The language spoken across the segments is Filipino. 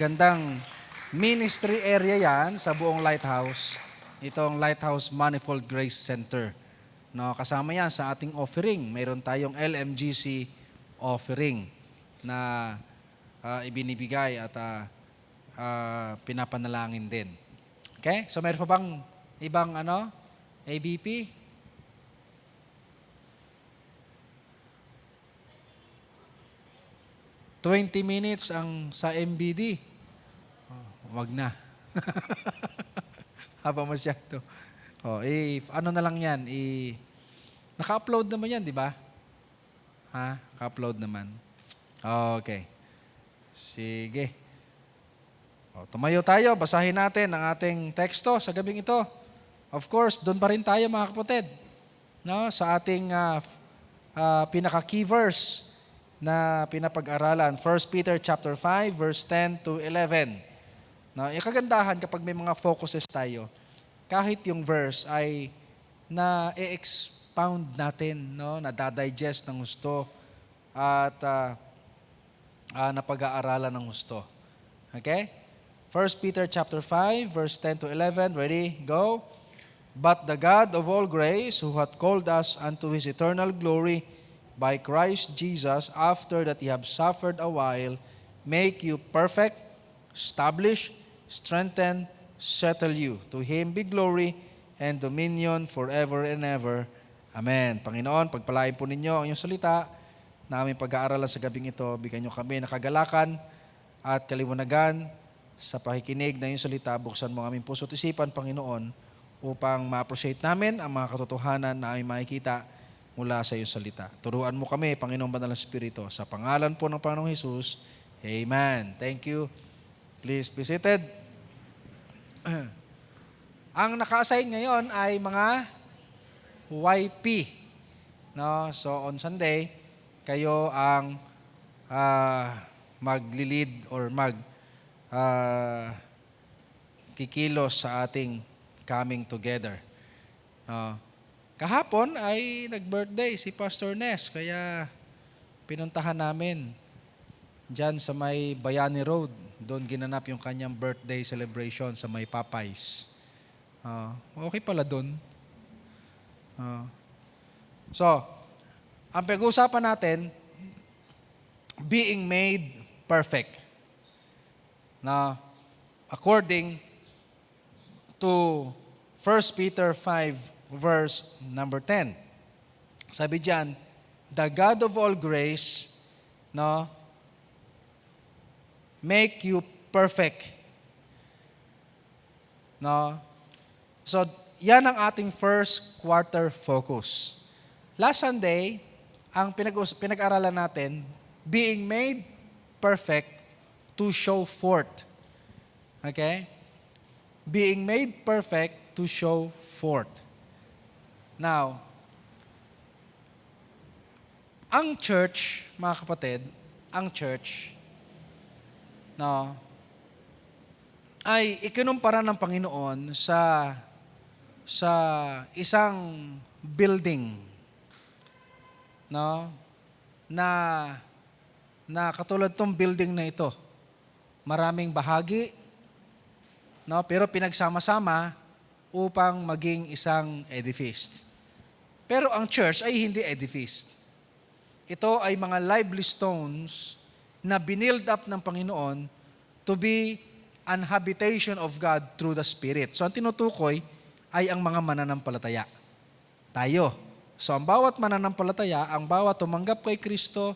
Gandang ministry area yan sa buong Lighthouse. Itong Lighthouse Manifold Grace Center. No, kasama yan sa ating offering. Mayroon tayong LMGC offering na ibinibigay at pinapanalangin din. Okay? So mayroon pa bang ibang ABP? $20 ang sa MBD. Wag na. Haba masyado. Ano na lang yan, naka-upload naman yan, di ba? Naka-upload naman. Okay. Sige. Tumayo tayo, basahin natin ang ating teksto sa gabing ito. Of course, doon pa rin tayo mga kapatid. No? Sa ating pinaka-key verse na pinapag-aralan, 1 Peter chapter 5, verse 10 to 11. No, kagandahan kapag may mga focuses tayo, kahit yung verse ay na-expound natin, no, nadadigest ng husto at napag-aaralan ng husto. Okay? 1 Peter chapter 5, verse 10 to 11. Ready? Go. But the God of all grace, who hath called us unto His eternal glory by Christ Jesus, after that ye have suffered a while, make you perfect, establish, strengthen, settle you. To Him be glory and dominion forever and ever. Amen. Panginoon, pagpalain po ninyo ang iyong salita na aming pag-aaralan sa gabing ito. Bigyan niyo kami nakagalakan at kaliwanagan sa pakikinig na iyong salita. Buksan mo ang aming puso at isipan, Panginoon, upang ma-appreciate namin ang mga katotohanan na aming makikita mula sa iyong salita. Turuan mo kami, Panginoong Banal na Espiritu. Sa pangalan po ng Panginoong Hesus, Amen. Thank you. Please be seated. Ang naka-assign ngayon ay mga YP. No? So on Sunday, kayo ang magli-lead or kikilos sa ating coming together. No? Kahapon ay nag-birthday si Pastor Ness, kaya pinuntahan namin diyan sa may Bayani Road. Doon ginanap yung kanyang birthday celebration sa may Popeyes. Okay pala doon. So, ang pag-uusapan natin, being made perfect. Now, according to 1 Peter 5, verse number 10. Sabi diyan, the God of all grace, make you perfect. No? So, yan ang ating first quarter focus. Last Sunday, ang pinag-aralan natin, being made perfect to show forth. Okay? Being made perfect to show forth. Now, ang church, mga kapatid, ang church, ay ikinumpara ng Panginoon sa isang building, na katulad tong building na ito. Maraming bahagi, pero pinagsama-sama upang maging isang edifice. Pero ang church ay hindi edifice. Ito ay mga lively stones na binild up ng Panginoon to be an habitation of God through the Spirit. So ang tinutukoy ay ang mga mananampalataya. Tayo. So ang bawat mananampalataya, ang bawat tumanggap kay Kristo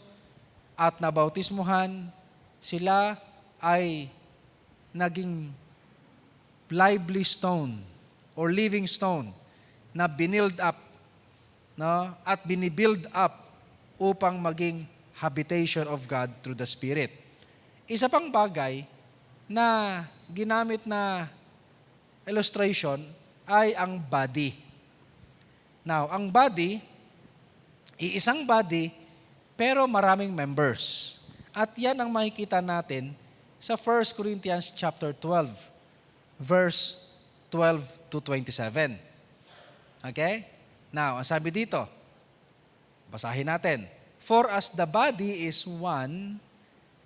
at nabautismuhan, sila ay naging lively stone or living stone na binild up, at binibuild up upang maging habitation of God through the Spirit. Isa pang bagay na ginamit na illustration ay ang body. Now, ang body, iisang body, pero maraming members. At yan ang makikita natin sa 1 Corinthians chapter 12, verse 12 to 27. Okay? Now, ang sabi dito, basahin natin. For as the body is one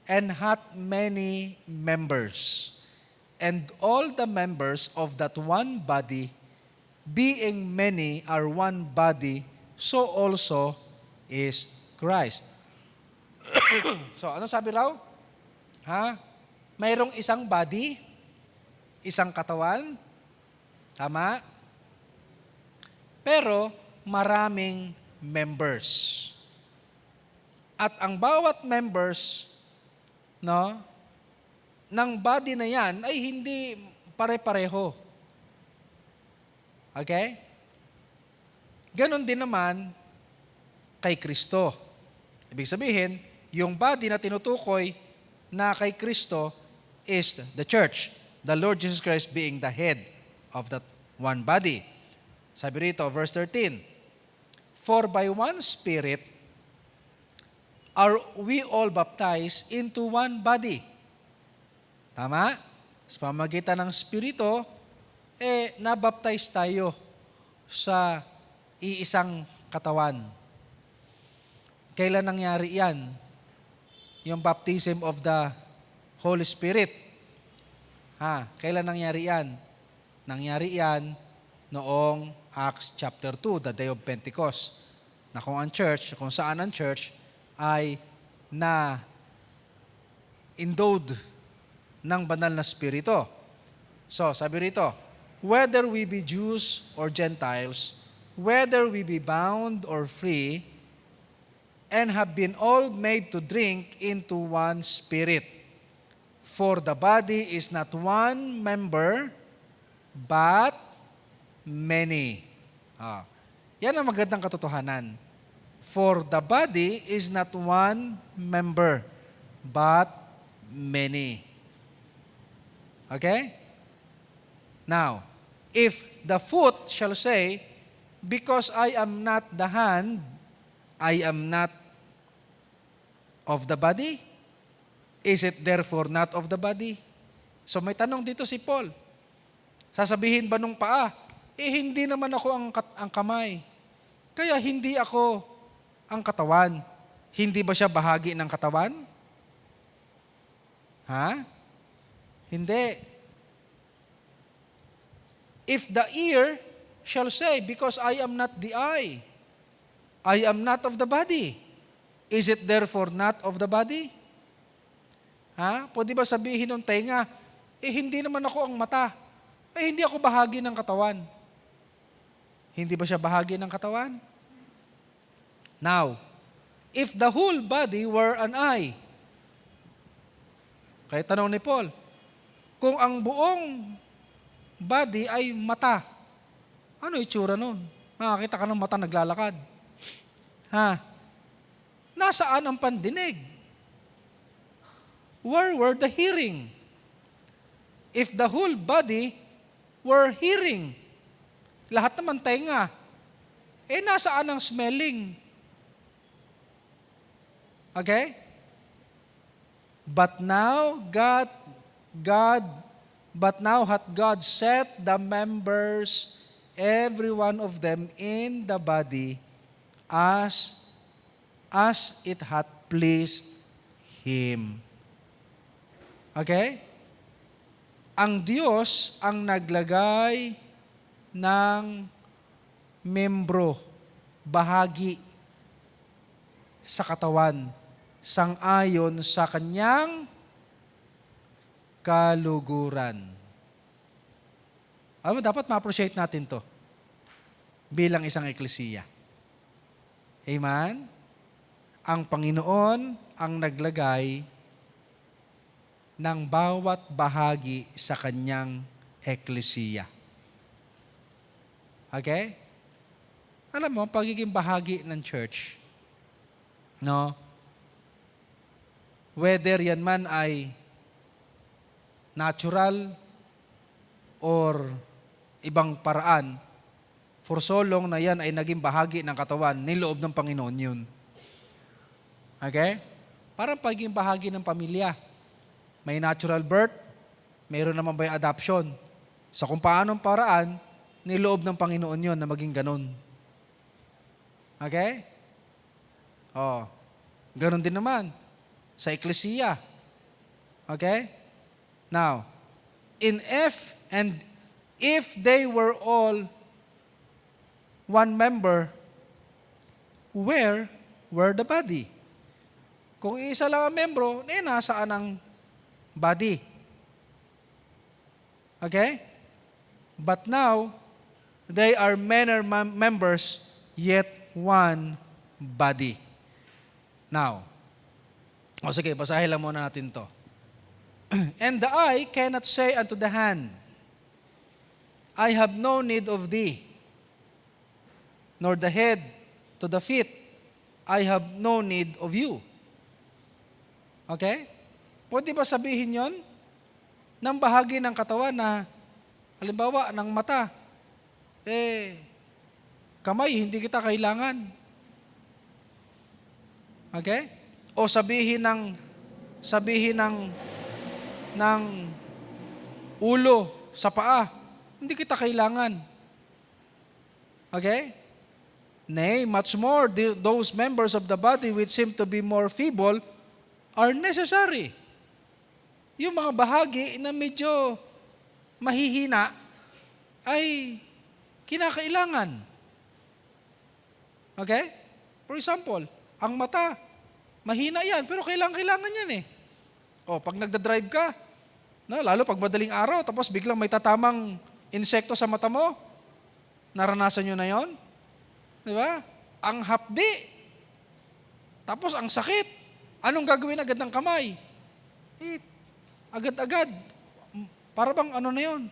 and hath many members. And all the members of that one body, being many, are one body, so also is Christ. So, ano sabi raw? Mayroong isang body, isang katawan, tama? Pero maraming members. At ang bawat members, ng body na yan ay hindi pare-pareho. Okay? Ganon din naman kay Kristo. Ibig sabihin, yung body na tinutukoy na kay Kristo is the church. The Lord Jesus Christ being the head of that one body. Sabi rito, verse 13, for by one Spirit are we all baptized into one body. Tama? Sa pamamagitan ng Espiritu, nabaptize tayo sa iisang katawan. Kailan nangyari yan? Yung baptism of the Holy Spirit. Kailan nangyari yan? Nangyari yan noong Acts chapter 2, the day of Pentecost. Na kung saan ang church ay endowed ng banal na Espiritu. So, sabi rito, whether we be Jews or Gentiles, whether we be bound or free, and have been all made to drink into one Spirit. For the body is not one member, but many. Yan ang magandang katotohanan. For the body is not one member, but many. Okay? Now, if the foot shall say, because I am not the hand, I am not of the body, is it therefore not of the body? So may tanong dito si Paul. Sasabihin ba nung paa, hindi naman ako ang kamay. Kaya hindi ako ang katawan. Hindi ba siya bahagi ng katawan? Hindi. If the ear shall say, because I am not the eye, I am not of the body, is it therefore not of the body? Pwede ba sabihin ng tenga, hindi naman ako ang mata, hindi ako bahagi ng katawan. Hindi ba siya bahagi ng katawan? Now, if the whole body were an eye, kaya tanong ni Paul, kung ang buong body ay mata, ano itsura nun? Makakita ka ng mata naglalakad. Nasaan ang pandinig? Where were the hearing? If the whole body were hearing, lahat naman tenga, nasaan ang smelling? Okay? But now hath God set the members, every one of them in the body, as it hath pleased Him. Okay? Ang Diyos ang naglagay ng membro, bahagi sa katawan, sang-ayon sa kanyang kaluguran. Alam mo, dapat ma-appreciate natin to bilang isang eklesiya. Amen? Ang Panginoon ang naglagay ng bawat bahagi sa kanyang eklesiya. Okay? Alam mo, pagiging bahagi ng church, whether yan man ay natural or ibang paraan, for so long na yan ay naging bahagi ng katawan, niloob ng Panginoon yun. Okay? Parang pagiging bahagi ng pamilya. May natural birth, mayroon naman ba yung adoption? Sa kung paanong paraan, niloob ng Panginoon yun na maging ganun. Okay? Ganon din naman sa eklesiya. Okay? Now, if they were all one member, where were the body? Kung isa lang ang membro, nasaan ang body? Okay? But now, they are many members, yet one body. Now, sige, basahin lang muna natin to. And the eye cannot say unto the hand, I have no need of thee, nor the head to the feet, I have no need of you. Okay? Pwede ba sabihin yon ng bahagi ng katawan na, halimbawa, ng mata, kamay, hindi kita kailangan. Okay? O sabihin ng ulo sa paa, hindi kita kailangan. Okay? Nay, much more, those members of the body which seem to be more feeble are necessary. Yung mga bahagi na medyo mahihina ay kinakailangan. Okay? For example, ang mata, mahina yan, pero kailangan yan eh. O, pag nagdadrive ka, lalo pag madaling araw, tapos biglang may tatamang insekto sa mata mo, naranasan nyo na yon? Di ba? Ang hapdi. Tapos ang sakit. Anong gagawin agad ng kamay? Agad-agad. Para bang ano na yon?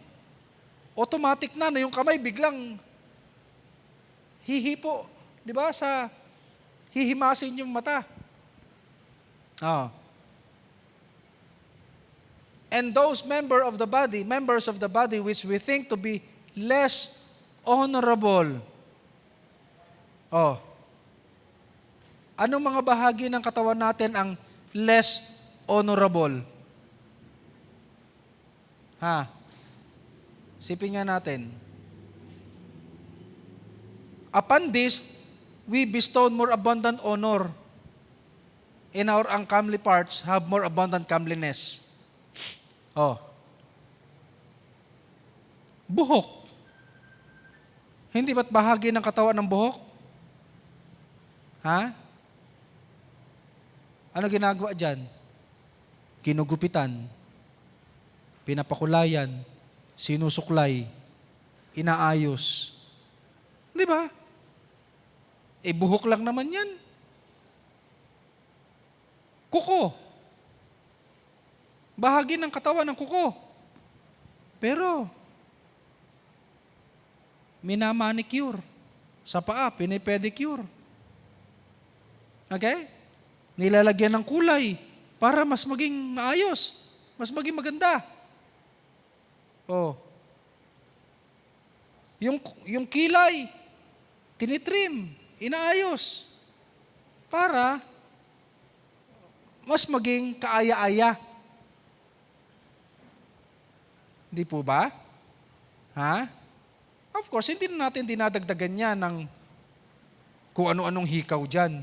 Automatic na yung kamay biglang hihipo. Di ba? Hihimasin yung mata. And those members of the body which we think to be less honorable. Anong mga bahagi ng katawan natin ang less honorable? Sipin nga natin. Upon this, we bestow more abundant honor, and our uncomely parts have more abundant comeliness. Buhok. Hindi ba't bahagi ng katawan ng buhok? Ano ginagawa dyan? Ginugupitan, pinapakulayan, sinusuklay, inaayos. Di ba? Buhok lang naman yan. Kuko. Bahagi ng katawan ng kuko. Pero, minamanicure. Sa paa, pinipedicure. Okay? Nilalagyan ng kulay para mas maging maayos, mas maging maganda. Yung kilay, tinitrim, inaayos para mas maging kaaya-aya. Di po ba? Of course, hindi na natin dinadagdagan yan ng kung ano-anong hikaw dyan.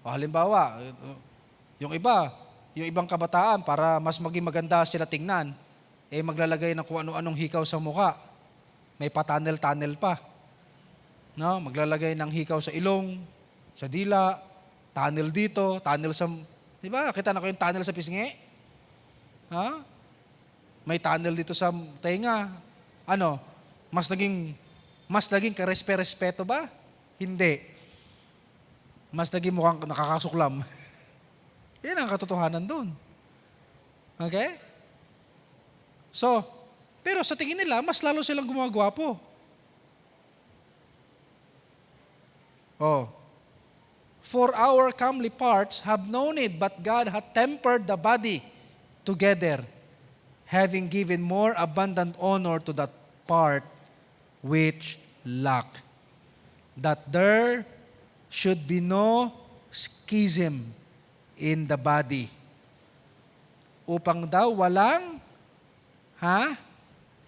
Halimbawa, yung ibang kabataan, para mas maging maganda sila tingnan, maglalagay ng kung ano-anong hikaw sa mukha. May pa-tunnel-tunnel pa. Maglalagay ng hikaw sa ilong, sa dila, tunnel dito, tunnel sa... Di ba? Kita na ko yung tunnel sa pisngi? May tunnel dito sa tenga. Mas naging karespe-respeto ba? Hindi. Mas naging mukhang nakakasuklam. Yan ang katotohanan doon. Okay? So, pero sa tingin nila, mas lalo silang gumagwapo. For our comely parts have no need, but God hath tempered the body together, having given more abundant honor to that part which lacked, that there should be no schism in the body. Upang daw walang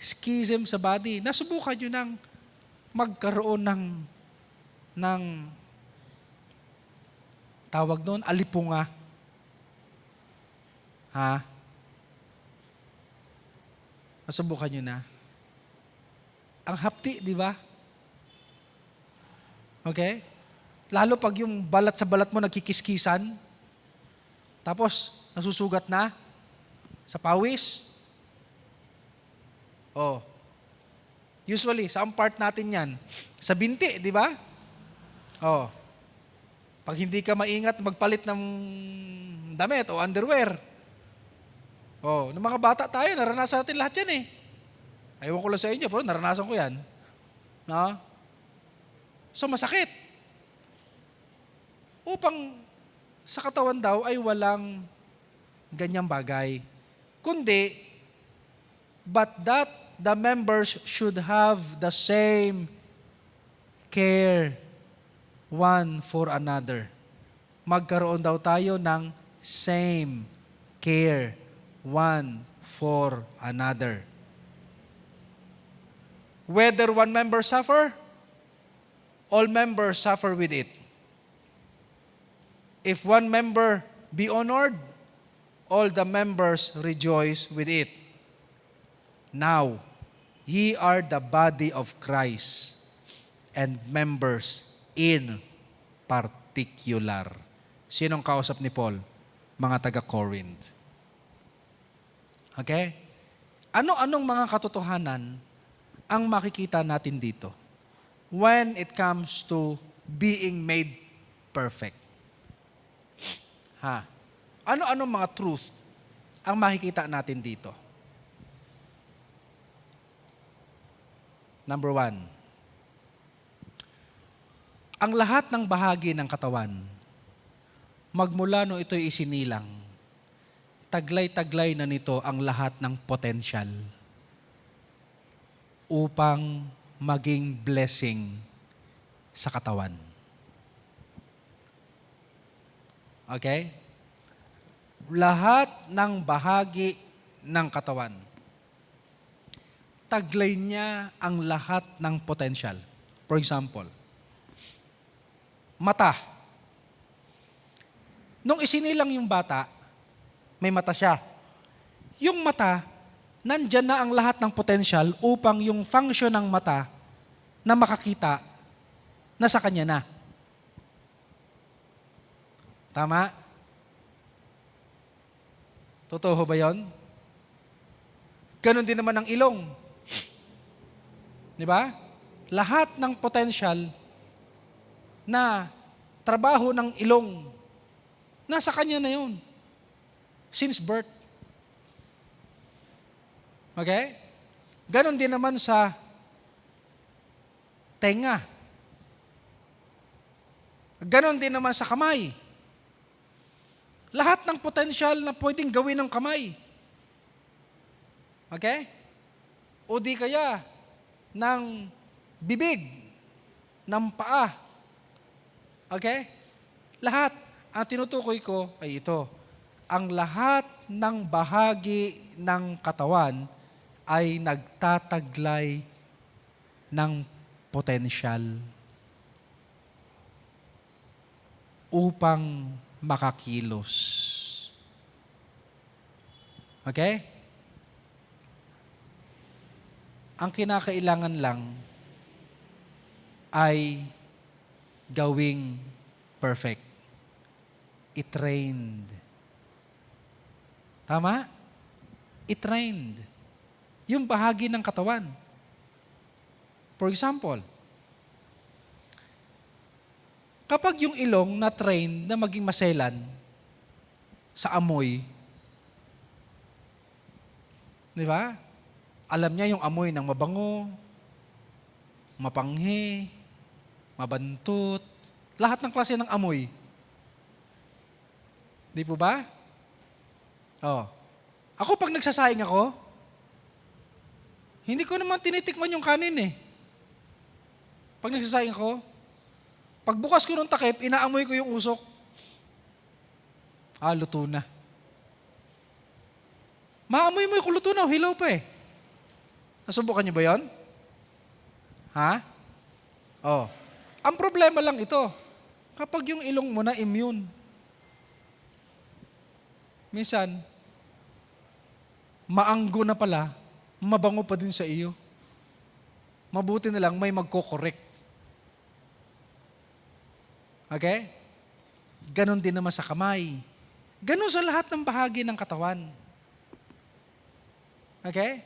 schism sa body. Nasubukan nyo nang magkaroon ng tawag doon, alipunga. Ha? Nasubukan nyo na? Ang hapti, di ba? Okay? Lalo pag yung balat sa balat mo nagkikiskisan, tapos nasusugat na sa pawis. Oh. Usually, saan part natin yan? Sa binti, di ba? Oh. Pag hindi ka maingat magpalit ng damit o underwear. Oh, ng mga bata tayo, naranasan natin lahat yan eh. Ayaw ko lang sa inyo, pero naranasan ko yan. No? So masakit. Upang sa katawan daw ay walang ganyang bagay. Kundi, but that the members should have the same care one for another. Magkaroon daw tayo ng same care one for another. Whether one member suffer, all members suffer with it. If one member be honored, all the members rejoice with it. Now, ye are the body of Christ and members in particular. Sinong kausap ni Paul? Mga taga-Corinth. Okay? Ano-anong mga katotohanan ang makikita natin dito when it comes to being made perfect? Ha? Ano-anong mga truth ang makikita natin dito? Number 1, ang lahat ng bahagi ng katawan, magmula no ito'y isinilang, taglay-taglay na nito ang lahat ng potensyal upang maging blessing sa katawan. Okay? Lahat ng bahagi ng katawan, taglay niya ang lahat ng potensyal. For example, mata. Nung isinilang yung bata, may mata siya. Yung mata, nandyan na ang lahat ng potensyal upang yung function ng mata na makakita, nasa kanya na. Tama? Totoo ba yon? Ganon din naman ang ilong. Di ba? Lahat ng potensyal na trabaho ng ilong, nasa kanya na yun. Since birth. Okay? Ganon din naman sa tenga. Ganon din naman sa kamay. Lahat ng potensyal na pwedeng gawin ng kamay. Okay? O di kaya ng bibig, ng paa. Okay? Lahat. Ang tinutukoy ko ay ito. Ang lahat ng bahagi ng katawan ay nagtataglay ng potensyal upang makakilos. Okay? Ang kinakailangan lang ay gawing perfect. I-trained. Tama? I-trained. Yung bahagi ng katawan. For example, kapag yung ilong na-train na maging maselan sa amoy, di ba? Alam niya yung amoy ng mabango, mapanghi, mabantot, lahat ng klase ng amoy. Di po ba? Oh. Ako pag nagsasaing ako, hindi ko naman tinitikman yung kanin eh. Pag nagsasaing ako, pagbukas ko ng takip, inaamoy ko yung usok. Luto na. Maamoy mo yung luto na, hilaw pa eh. Nasubukan niyo ba yon? Ha? Oh. Ang problema lang ito, kapag yung ilong mo na immune, minsan, maanggo na pala, mabango pa din sa iyo. Mabuti na lang may magko-correct. Okay? Ganon din naman sa kamay. Ganon sa lahat ng bahagi ng katawan. Okay?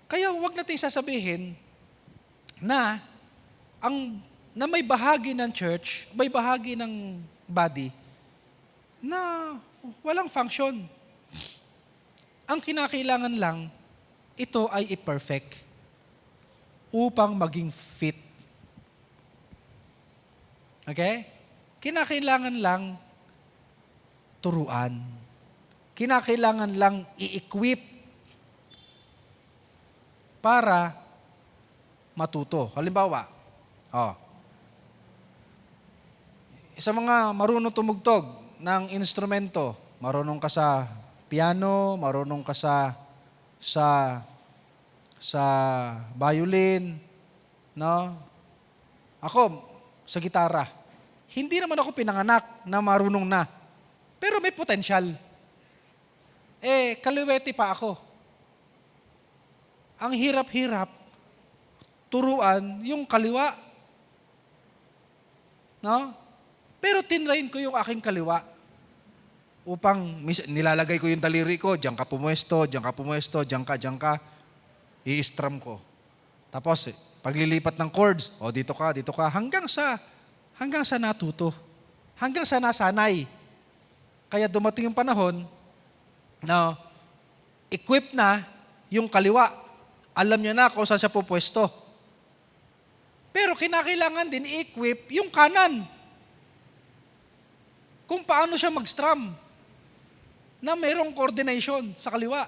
Kaya huwag natin sasabihin na may bahagi ng church, may bahagi ng body na walang function. Ang kinakailangan lang, ito ay i-perfect upang maging fit. Okay? Kinakailangan lang turuan. Kinakailangan lang i-equip para matuto. Halimbawa, sa mga marunong tumugtog ng instrumento, marunong ka sa piano, marunong ka sa violin, no? Ako, sa gitara. Hindi naman ako pinanganak na marunong na. Pero may potensyal. Kaliwete pa ako. Ang hirap-hirap, turuan yung kaliwa. No? Pero tinrain ko yung aking kaliwa upang nilalagay ko yung daliri ko, diyan ka pumuesto, diyan ka, i-strum ko. Tapos, paglilipat ng chords, dito ka, hanggang sa natuto, hanggang sa nasanay. Kaya dumating yung panahon na equip na yung kaliwa. Alam niya na kung saan siya pupwesto. Pero kinakailangan din i-equip yung kanan. Kung paano siya mag-strum na mayroong coordination sa kaliwa.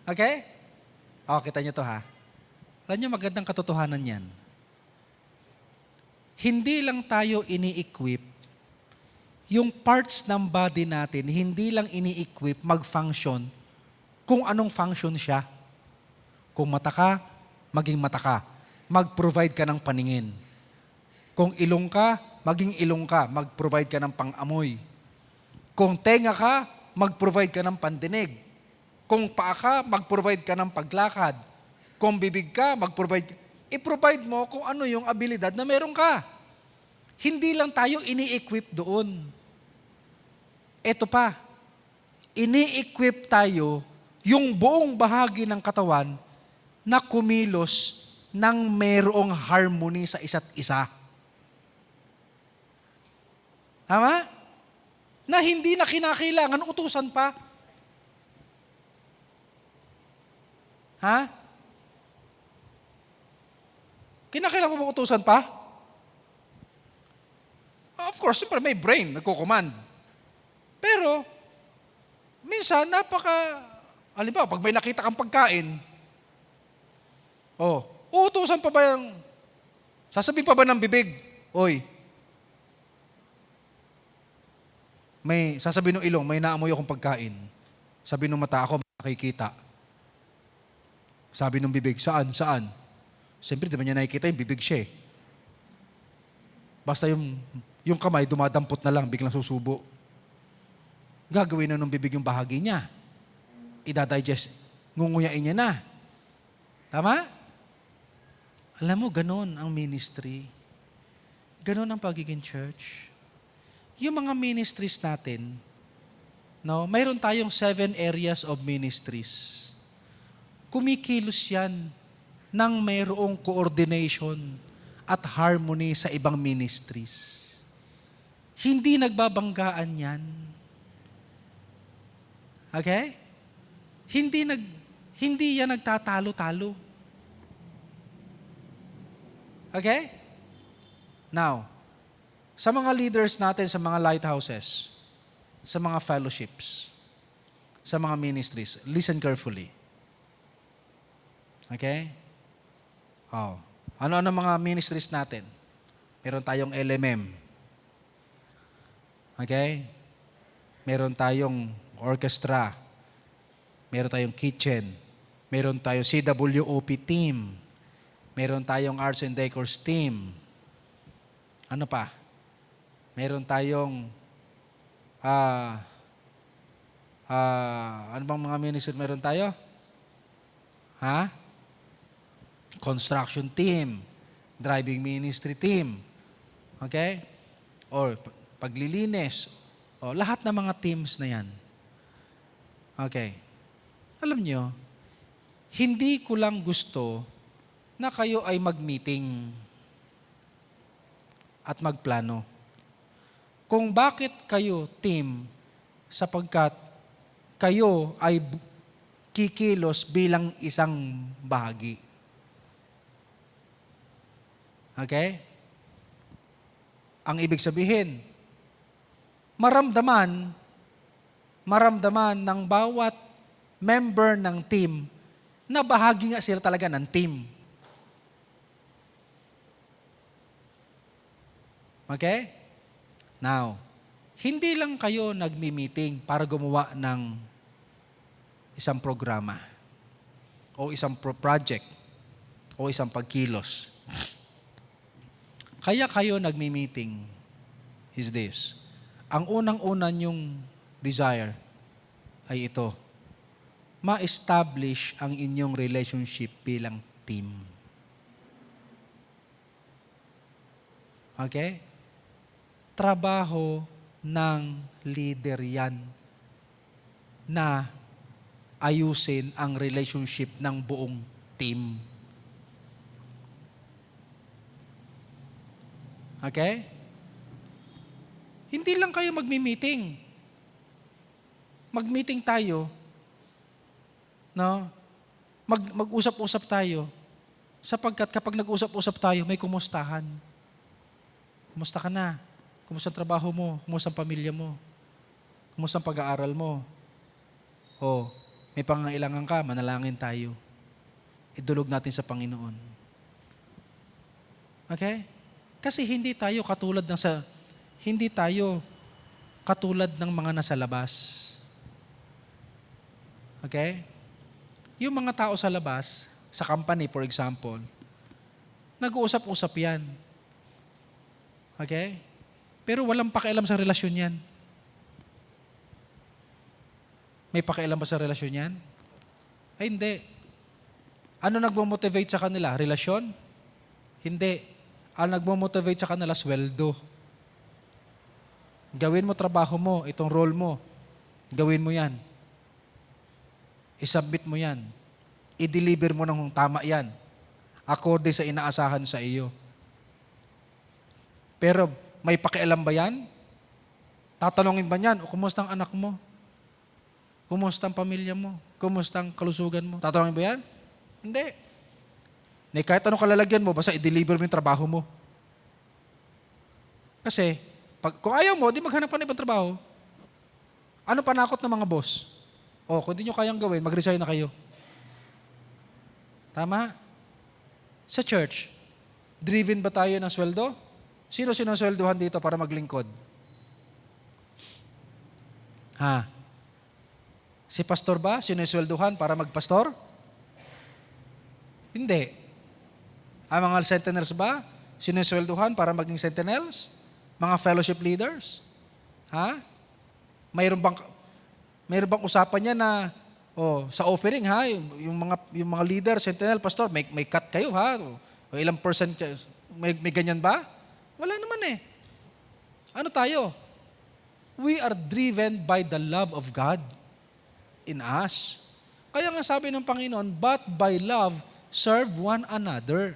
Okay? Kita niyo to ha. Alam niyo magandang katotohanan yan. Hindi lang tayo ini-equip, yung parts ng body natin, hindi lang ini-equip mag-function kung anong function siya. Kung mata ka, maging mata ka. Mag-provide ka ng paningin. Kung ilong ka, maging ilong ka. Mag-provide ka ng pang-amoy. Kung tenga ka, mag-provide ka ng pandinig. Kung paa ka, mag-provide ka ng paglakad. Kung bibig ka, i-provide mo kung ano yung abilidad na meron ka. Hindi lang tayo ini-equip doon. Eto pa, ini-equip tayo yung buong bahagi ng katawan na kumilos ng mayroong harmony sa isa't isa. Tama? Na hindi na kinakailangan utusan pa. Ha? Kinakailangan mo utusan pa? Of course, siyempre may brain, nagko-command. Pero, minsan, halimbawa, pag may nakita kang pagkain, uutusan pa ba yung, sasabihin pa ba ng bibig, sasabihin ng ilong, may naamoy akong pagkain. Sabi ng mata, ako makikita. Sabi ng bibig, saan? Siyempre, di ba niya nakikita yung bibig siya eh. Basta yung kamay, dumadampot na lang, biglang susubo. Gagawin na ng bibig yung bahagi niya. Ida-digest, ngunguyain niya na. Tama? Alam mo, ganon ang ministry. Ganon ang pagiging church. Yung mga ministries natin, mayroon tayong 7 areas of ministries. Kumikilos yan ng mayroong coordination at harmony sa ibang ministries. Hindi nagbabanggaan yan. Okay? Hindi yan nagtatalo-talo. Okay? Now, sa mga leaders natin sa mga lighthouses, sa mga fellowships, sa mga ministries, listen carefully. Okay? Ano-ano mga ministries natin? Meron tayong LMM. Okay? Meron tayong orchestra. Meron tayong kitchen. Meron tayong CWOP team. Meron tayong arts and decors team. Ano pa? Meron tayong Ano bang mga ministry meron tayo? Ha? Construction team, driving ministry team, okay? Or paglilinis, o lahat ng mga teams na yan. Okay. Alam nyo, hindi ko lang gusto na kayo ay mag-meeting at magplano. Kung bakit kayo team, sapagkat kayo ay kikilos bilang isang bahagi. Okay? Ang ibig sabihin, maramdaman ng bawat member ng team na bahagi nga sila talaga ng team. Okay? Now, hindi lang kayo nagmi-meeting para gumawa ng isang programa o isang project o isang pagkilos. Kaya kayo nagmi-meeting is this. Ang unang-una nyong desire ay ito. Ma-establish ang inyong relationship bilang team. Okay? Trabaho ng leader yan na ayusin ang relationship ng buong team. Okay? Hindi lang kayo magmi-meeting. Mag-meeting tayo, no? Mag-usap-usap tayo, sapagkat kapag nag-usap-usap tayo, may kumustahan. Kumusta ka na? Kumusta ang trabaho mo? Kumusta ang pamilya mo? Kumusta ang pag-aaral mo? O, may pangangailangan ka, manalangin tayo. Idulog natin sa Panginoon. Okay? Kasi hindi tayo katulad ng mga nasa labas. Okay? Yung mga tao sa labas, sa company for example, nag-uusap-usap yan. Okay? Pero walang pakialam sa relasyon yan. May pakialam ba sa relasyon yan? Ay, hindi. Ano nagmo-motivate sa kanila? Relasyon? Hindi. Ang nagmo-motivate sa kanila, sweldo. Gawin mo trabaho mo, itong role mo. Gawin mo yan. I-submit mo yan. I-deliver mo ng tama yan. Akorde sa inaasahan sa iyo. Pero may pakialam ba yan? Tatanungin ba yan? O kumusta ang anak mo? Kumusta ang pamilya mo? Kumusta ang kalusugan mo? Tatanungin ba yan? Hindi. Kahit anong kalalagyan mo, basta i-deliver mo yung trabaho mo. Kasi, kung ayaw mo, di maghanap ka ng ibang trabaho. Ano panakot ng mga boss? O, kung di nyo kayang gawin, mag-resign na kayo. Tama? Sa church, driven ba tayo ng sweldo? Sino sinusweldohan dito para maglingkod? Ha? Si pastor ba sinusweldohan para magpastor? Hindi. Ang mga sentinels ba sinusweldohan para maging sentinels? Mga fellowship leaders? Ha? Mayroon bang usapan niya na sa offering ha, yung mga leader, sentinel, pastor, may cut kayo ha? O ilang percent may ganyan ba? Wala naman eh. Ano tayo? We are driven by the love of God in us. Kaya nga sabi ng Panginoon, but by love, serve one another.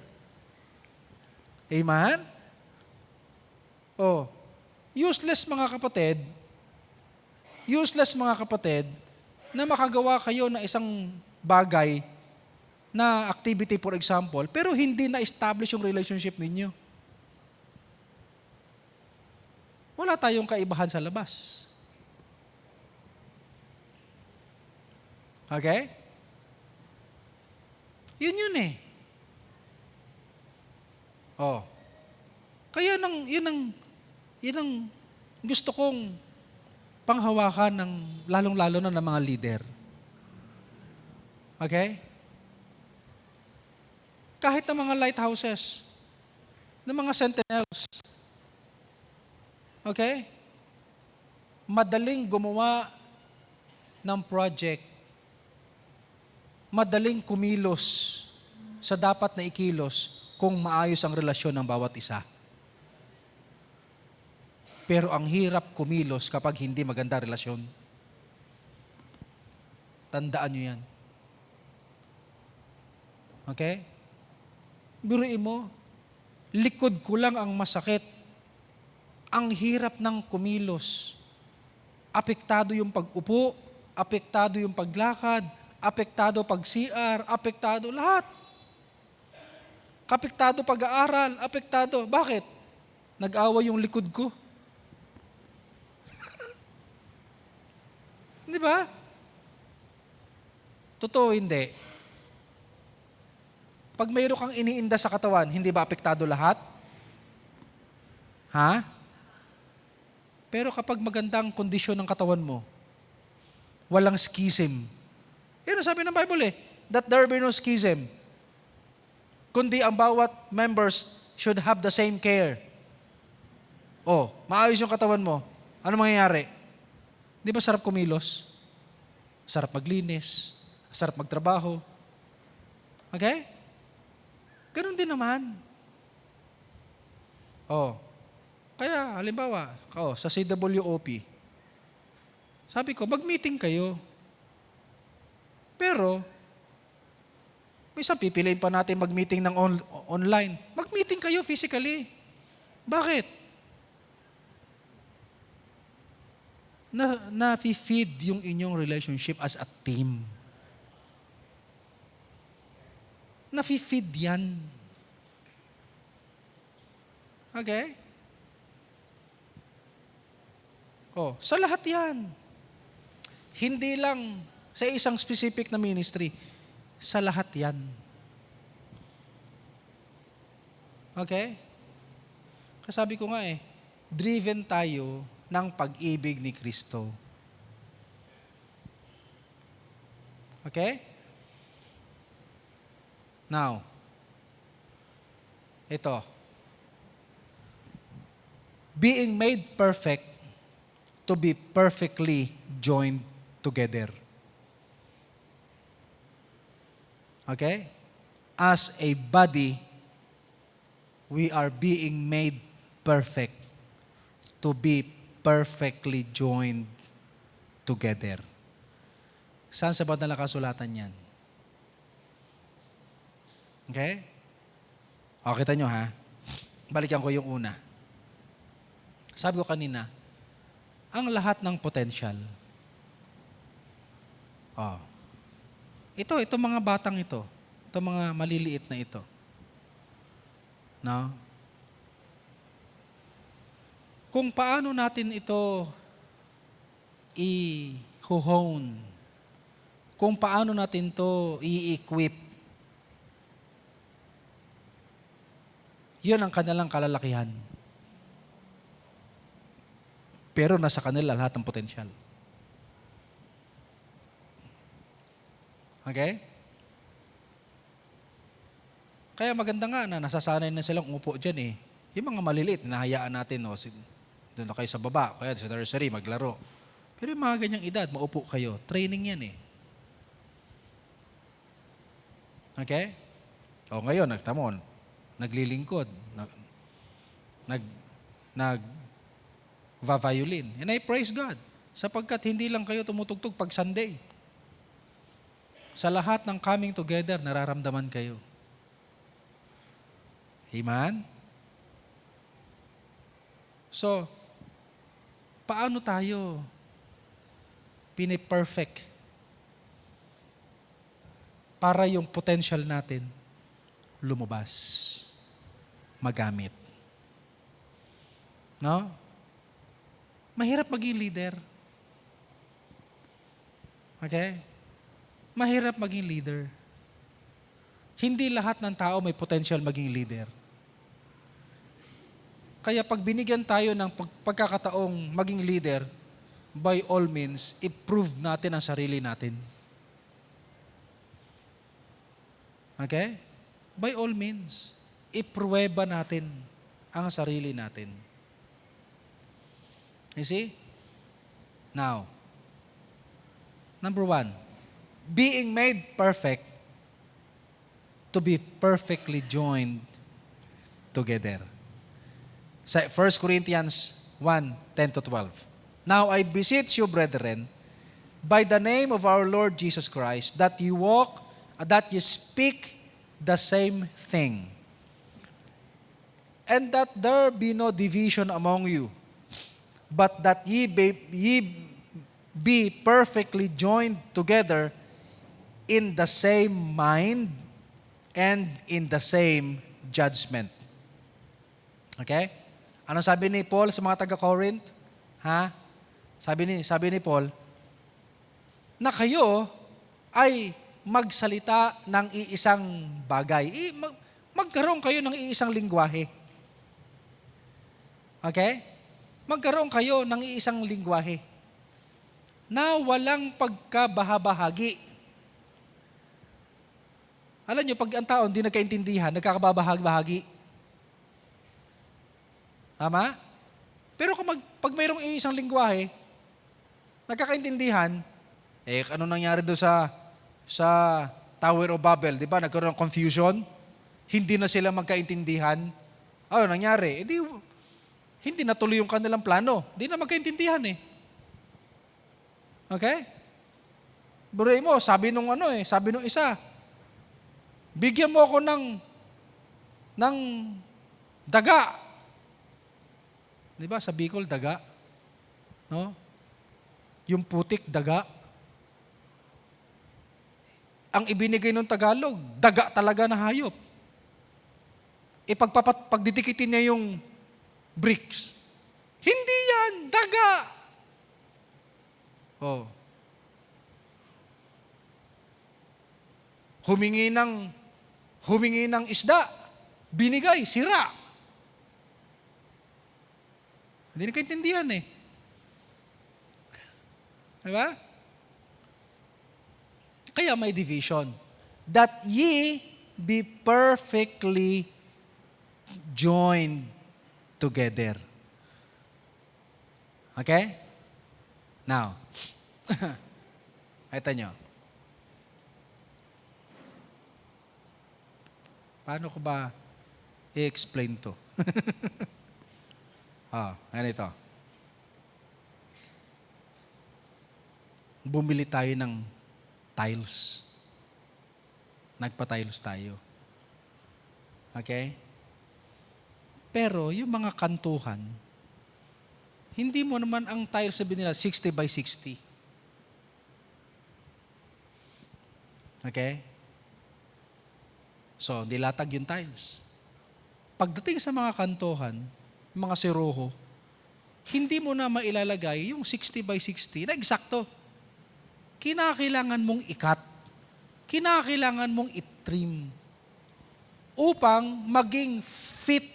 Amen? Useless mga kapatid, na makagawa kayo na isang bagay na activity for example, pero hindi na-establish yung relationship ninyo. Wala tayong kaibahan sa labas. Okay? Yun eh. Kaya yun ang gusto kong panghawakan ng lalong-lalo na ng mga leader. Okay? Kahit ng mga lighthouses, ng mga sentinels. Okay? Madaling gumawa ng project, madaling kumilos sa dapat na ikilos kung maayos ang relasyon ng bawat isa. Pero ang hirap kumilos kapag hindi maganda relasyon. Tandaan nyo yan. Okay? Biruin mo, likod ko lang ang masakit. Ang hirap ng kumilos. Apektado yung pag-upo, apektado yung paglakad, apektado pag-CR, apektado lahat. Apektado pag-aaral, apektado. Bakit? Nag-away yung likod ko. Di ba? Totoo, hindi. Pag mayroon kang iniinda sa katawan, hindi ba apektado lahat? Ha? Pero kapag magandang kondisyon ng katawan mo, walang schism. Yun ang sabi ng Bible that there be no schism. Kundi ang bawat members should have the same care. Maayos yung katawan mo. Ano mangyayari? Di ba sarap kumilos? Sarap maglinis. Sarap magtrabaho. Okay? Ganun din naman. Kaya, halimbawa, sa CWOP, sabi ko, mag-meeting kayo. Pero, minsan pipiliin pa natin mag-meeting ng online. Mag-meeting kayo physically. Bakit? Na-feed yung inyong relationship as a team. Na-feed yan. Okay? Sa lahat yan. Hindi lang sa isang specific na ministry. Sa lahat yan. Okay? Kasabi ko nga driven tayo ng pag-ibig ni Kristo. Okay? Now, ito. Being made perfect to be perfectly joined together. Okay? As a body, we are being made perfect to be perfectly joined together. Saan sa banal na kasulatan yan? Okay? Kita nyo ha? Balikan ko yung una. Sabi ko kanina, ang lahat ng potential. Ito mga batang ito. Ito mga maliliit na ito. No? Kung paano natin ito i-hone, kung paano natin ito i-equip, yun ang kanilang kalalakihan. Pero nasa kanila lahat ng potensyal. Okay? Kaya maganda nga na nasasanay na silang umupo dyan Yung mga maliliit, nahayaan natin doon na kayo sa baba, kaya sa nursery, maglaro. Pero yung mga ganyang edad, maupo kayo. Training yan Okay? Ngayon, nagtamon, naglilingkod, nag-violin. And I praise God, sapagkat hindi lang kayo tumutugtog pag Sunday. Sa lahat ng coming together, nararamdaman kayo. Amen? So, paano tayo piniperfect para yung potential natin lumabas, magamit? No? Mahirap maging leader. Okay? Mahirap maging leader. Hindi lahat ng tao may potential maging leader. Kaya pag binigyan tayo ng pagkakataong maging leader, by all means, i-prove natin ang sarili natin. Okay? By all means, ipruweba natin ang sarili natin. You see? Now, Number one, being made perfect to be perfectly joined together. Sa 1 Corinthians 1:10-12. Now I beseech you, brethren, by the name of our Lord Jesus Christ, that you speak the same thing, and that there be no division among you, but that ye be perfectly joined together in the same mind and in the same judgment. Okay? Ano sabi ni Paul sa mga taga-Corinth? Ha? Sabi ni Paul, na kayo ay magsalita ng iisang bagay. Magkaroon kayo ng iisang lingwahe. Okay? Magkaroon kayo ng iisang lingwahe na walang pagkabahabahagi. Alam nyo, pag ang tao hindi nagkaintindihan, nagkakababahagi. Tama? Pero pag mayroong iisang lingwahe, nagkakaintindihan, ano nangyari doon sa Tower of Babel? Di ba? Nagkaroon ng confusion. Hindi na sila magkaintindihan. Ano nangyari? Hindi natuloy yung kanilang plano. Hindi na magkaintindihan eh. Okay? Buray mo, sabi nung isa, bigyan mo ako ng daga. Di ba? Sa Bicol, daga. No? Yung putik, daga. Ang ibinigay ng Tagalog, daga talaga na hayop. Pagdidikitin niya yung bricks. Hindi yan, daga. Oh. Humingi ng isda, binigay, sira. Hindi nagkaintindihan eh. Diba? Kaya may division. That ye be perfectly joined together. Okay? Now, ito nyo. Paano ko ba i-explain to? Ganito. Bumili tayo ng tiles. Nagpa-tiles tayo. Okay? Pero yung mga kantuhan, hindi mo naman ang tiles sabihin nila 60 by 60. Okay? So, nilatag yung tiles. Pagdating sa mga kantuhan, mga siroho, hindi mo na mailalagay yung 60 by 60 na eksakto. Kinakailangan mong ikat. Kinakailangan mong itrim upang maging fit,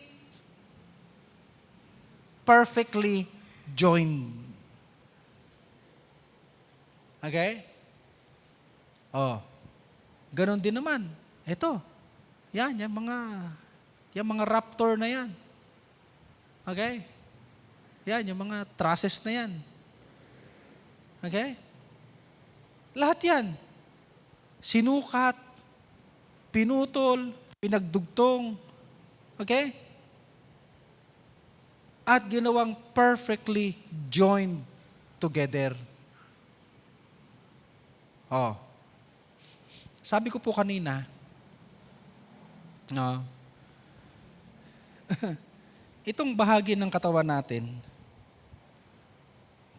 perfectly joined. Okay? Ganon din naman. Ito. Yan, yung mga raptor na yan. Okay? Yan, yung mga trusses na yan. Okay? Lahat yan. Sinukat, pinutol, pinagdugtong. Okay? At ginawang perfectly joined together. Sabi ko po kanina, itong bahagi ng katawan natin,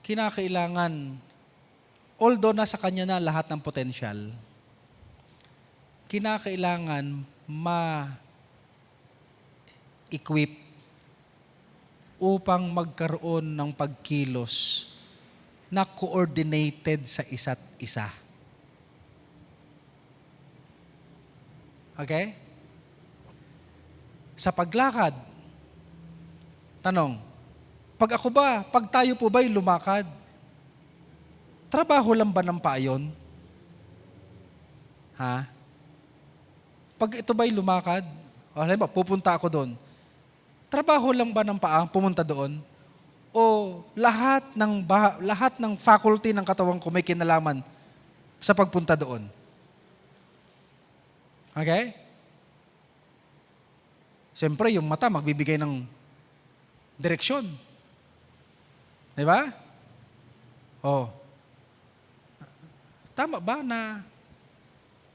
kinakailangan, although nasa kanya na lahat ng potensyal, kinakailangan ma-equip upang magkaroon ng pagkilos na coordinated sa isa't isa. Okay? Sa paglakad, tanong, pag tayo po ba'y lumakad, trabaho lang ba ng paa yun? Ha? Pag ito ba'y lumakad, halimbawa, pupunta ako doon, trabaho lang ba ng paa pumunta doon? O lahat ng faculty ng katawan ko may kinalaman sa pagpunta doon. Okay? Siyempre, yung mata magbibigay ng direksyon. Di ba? Oh. Tama ba na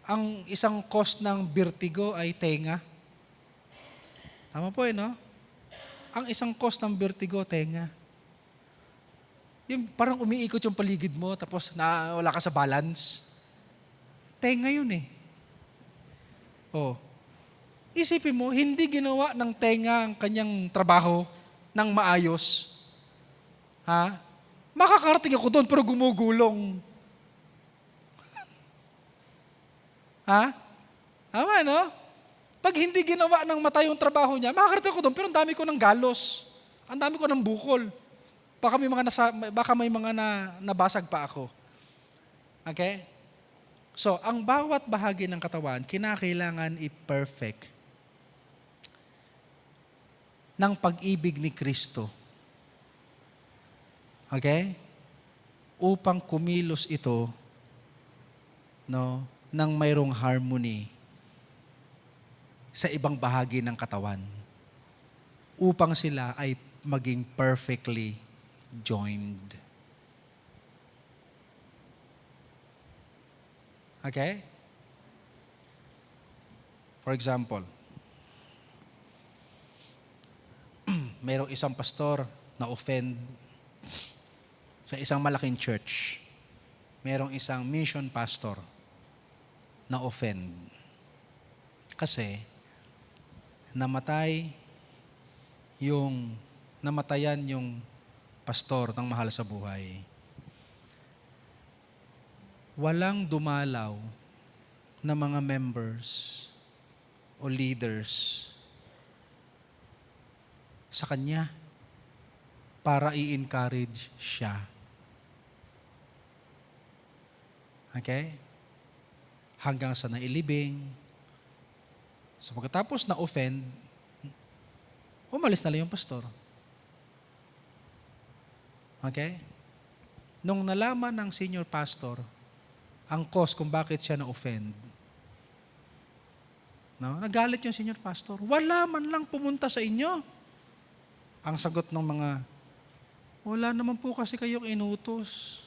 ang isang cause ng vertigo ay tenga? Tama po no? Ang isang cause ng vertigo, tenga. Yung parang umiikot yung paligid mo, tapos wala ka sa balance. Tenga yun eh. Oh. Isipin mo, hindi ginawa ng tenga ang kanyang trabaho ng maayos. Ha? Makakarating ako doon pero gumugulong. Ha? Tama, no? Pag hindi ginawa ng mata yung trabaho niya, makakarating ako doon pero ang dami ko ng galos. Ang dami ko ng bukol. Baka may mga nabasag pa ako. Okay? So, ang bawat bahagi ng katawan, kinakailangan i-perfect ng pag-ibig ni Kristo. Okay? Upang kumilos ito, no, ng mayroong harmony sa ibang bahagi ng katawan. Upang sila ay maging perfectly joined. Okay? For example, mayroong isang pastor na offend sa isang malaking church. Mayroong isang mission pastor na offend. Kasi namatayan yung pastor ng mahal sa buhay. Walang dumalaw na mga members o leaders sa kanya para i-encourage siya. Okay? Hanggang sa nailibing. So pagkatapos na-offend, umalis na lang yung pastor. Okay? Nung nalaman ng senior pastor ang cause kung bakit siya na-offend, no? Nagalit yung senior pastor. Wala man lang pumunta sa inyo. Ang sagot ng mga, wala naman po kasi kayong inutos.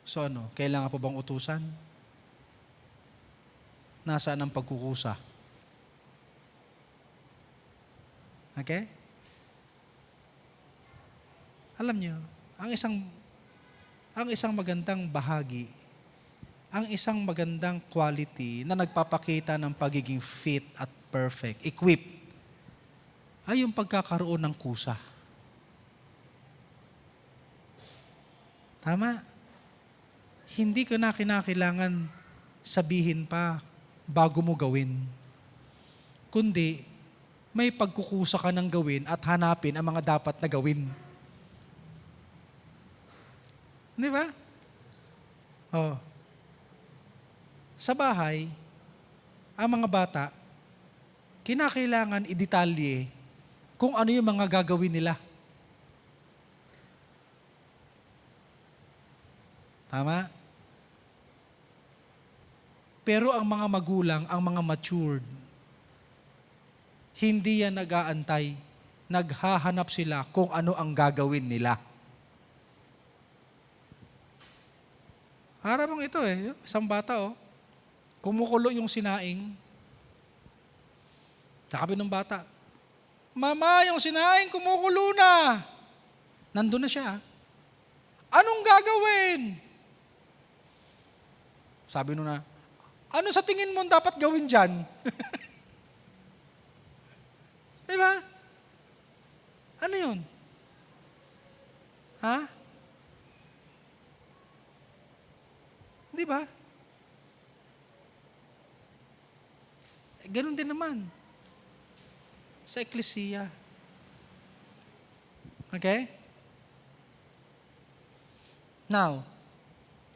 So kailangan pa bang utusan? Nasaan ang pagkukusa? Okay? Alam niyo, ang isang magandang bahagi, ang isang magandang quality na nagpapakita ng pagiging fit at perfect, equipped, ay yung pagkakaroon ng kusa. Tama? Hindi ko na kinakailangan sabihin pa bago mo gawin. Kundi, may pagkukusa ka ng gawin at hanapin ang mga dapat na gawin. Di ba? Oh. Sa bahay, ang mga bata, kinakailangan idetalye kung ano yung mga gagawin nila. Tama? Pero ang mga magulang, ang mga matured, hindi yan nag-aantay. Naghahanap sila kung ano ang gagawin nila. Harap ito isang bata kumukulo yung sinaing. Sabi ng bata, Mama, yung sinaing kumukulo na. Nandun na siya. Anong gagawin? Sabi nung na, ano sa tingin mo dapat gawin dyan? Diba? Ano yun? Ha? Di ba? Ganun din naman sa eklesiya. Okay? Now,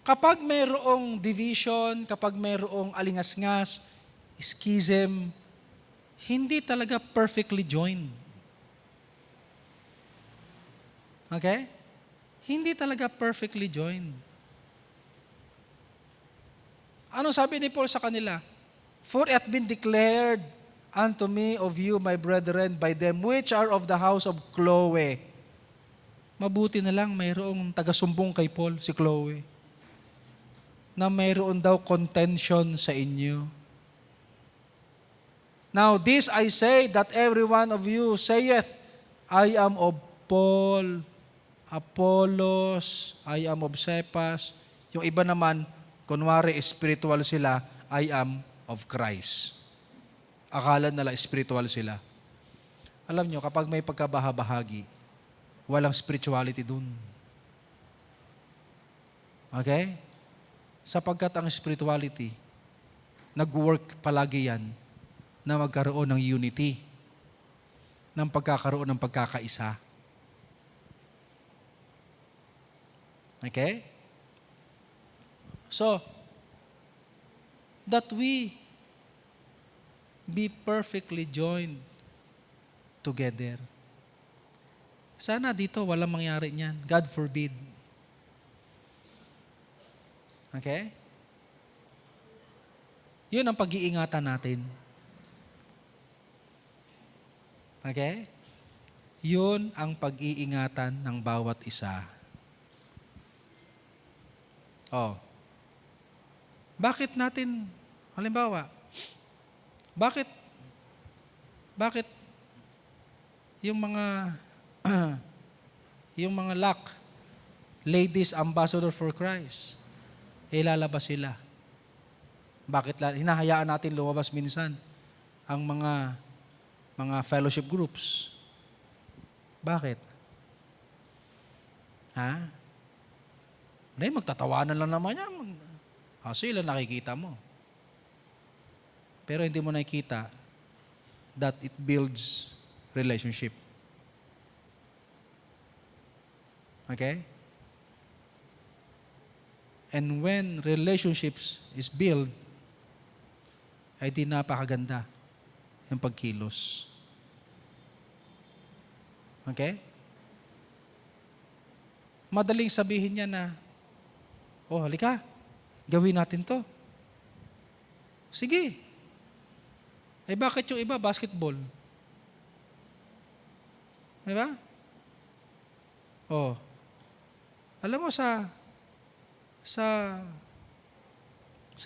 kapag mayroong division, kapag mayroong alingas-ngas, schism, hindi talaga perfectly joined. Okay? Hindi talaga perfectly joined. Ano sabi ni Paul sa kanila? For it hath been declared unto me of you, my brethren, by them which are of the house of Chloe. Mabuti na lang mayroong taga-sumbong kay Paul, si Chloe, na mayroon daw contention sa inyo. Now this I say, that every one of you saith, I am of Paul, Apollos, I am of Cephas. Yung iba naman, kunwari spiritual sila, I am of Christ. Akala nila spiritual sila. Alam nyo, kapag may pagkabahabahagi, walang spirituality dun. Okay? Sapagkat ang spirituality, nag-work palagi yan na magkaroon ng unity, ng pagkakaroon ng pagkakaisa. Okay? So, that we be perfectly joined together. Sana dito walang mangyari niyan. God forbid. Okay? Yun ang pag-iingatan natin. Okay? Yun ang pag-iingatan ng bawat isa. Oh. Bakit natin, halimbawa, bakit yung mga yung mga ladies ambassador for Christ, lalabas sila? Bakit hinahayaan natin lumabas minsan ang mga fellowship groups? Bakit? Ha? Hindi, magtatawanan lang naman yan. Sila nakikita mo. Pero hindi mo nakikita that it builds relationship. Okay? And when relationships is built, ay di napakaganda yung pagkilos. Okay? Madaling sabihin niya na, halika, gawin natin to. Sige. Bakit yung iba basketball? Diba? Alam mo sa